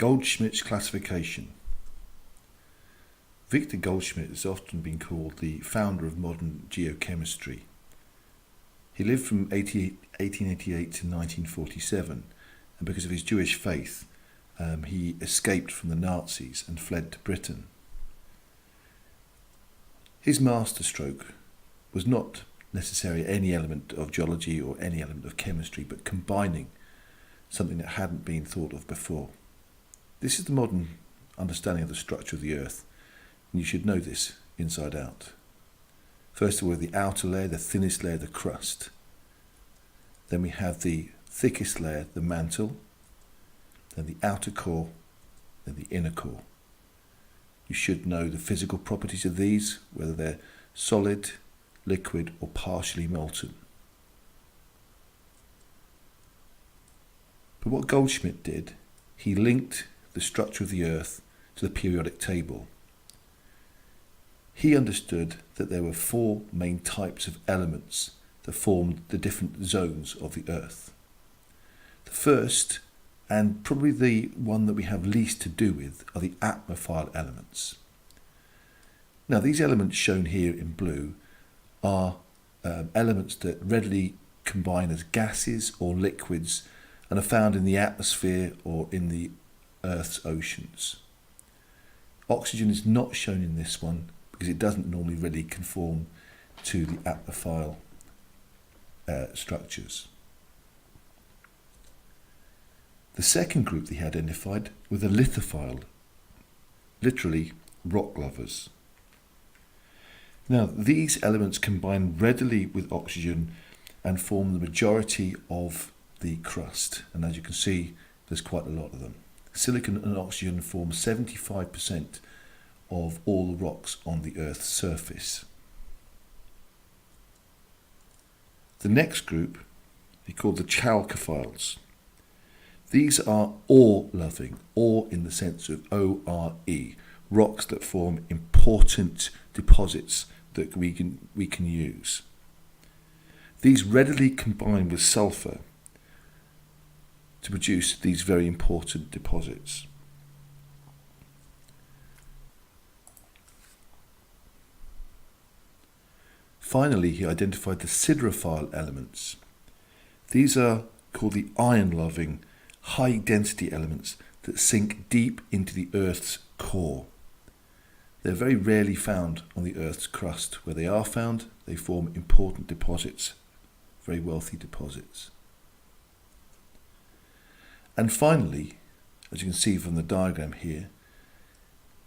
Goldschmidts classification. Victor Goldschmidt has often been called the founder of modern geochemistry. He lived from 1888 to 1947, and because of his Jewish faith, he escaped from the Nazis and fled to Britain. His masterstroke was not necessarily any element of geology or any element of chemistry, but combining something that hadn't been thought of before. This is the modern understanding of the structure of the Earth, and you should know this inside out. First of all, the outer layer, the thinnest layer, the crust. Then we have the thickest layer, the mantle, then the outer core, then the inner core. You should know the physical properties of these, whether they're solid, liquid, or partially molten. But what Goldschmidt did, he linked the structure of the Earth to the periodic table. He understood that there were four main types of elements that formed the different zones of the Earth. The first, and probably the one that we have least to do with, are the atmophile elements. Now, these elements shown here in blue are elements that readily combine as gases or liquids and are found in the atmosphere or in the Earth's oceans. Oxygen is not shown in this one because it doesn't normally really conform to the atmophile structures. The second group that he identified were the lithophile, literally rock lovers. Now, these elements combine readily with oxygen and form the majority of the crust, and as you can see, there's quite a lot of them. Silicon and oxygen form 75% of all the rocks on the Earth's surface. The next group he called the chalcophiles. These are ore-loving, ore in the sense of O-R-E, rocks that form important deposits that we can use. These readily combine with sulfur to produce these very important deposits. Finally, he identified the siderophile elements. These are called the iron-loving, high-density elements that sink deep into the Earth's core. They're very rarely found on the Earth's crust. Where they are found, they form important deposits, very wealthy deposits. And finally, as you can see from the diagram here,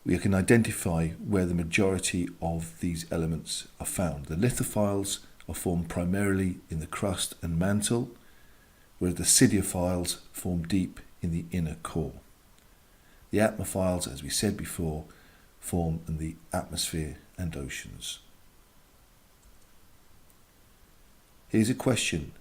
we can identify where the majority of these elements are found. The lithophiles are formed primarily in the crust and mantle, whereas the siderophiles form deep in the inner core. The atmophiles, as we said before, form in the atmosphere and oceans. Here's a question.